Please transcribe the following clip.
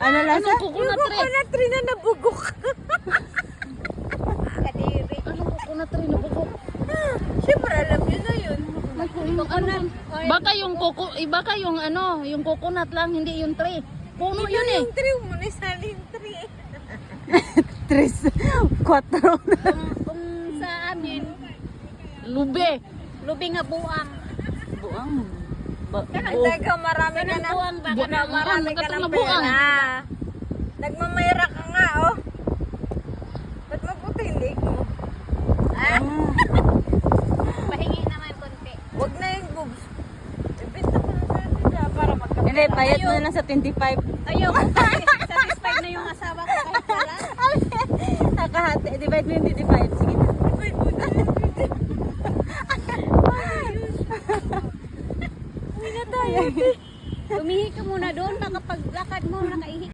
Ano lasa? Anong coconut tree? Coconut tree na nabugok. Kadiri. Anong coconut tree na bugok? Siyempre, alam nyo na yun. Coconut. Baka yung baka yung ano, yung coconut lang, hindi yung tree. Puno yun eh. Yung tree mo, nisaling tree. 3, 4. Kung sa amin, Lube. lubi nga buang. Buang. Daga marami ka na. Buang. Marami ka Katong ng na buang. pera. Nagmamayra ka nga, oh. Ba't maputi hindi mo? Ah? Pahingi naman konti. Huwag na yung boobs. Ibenta ko na sa nila para magkapit. Hindi, bayad mo na lang sa 25. Ayaw ko pa. Satisfied na yung asawa ko kahit wala. Nakahati. Divide mo yung 25.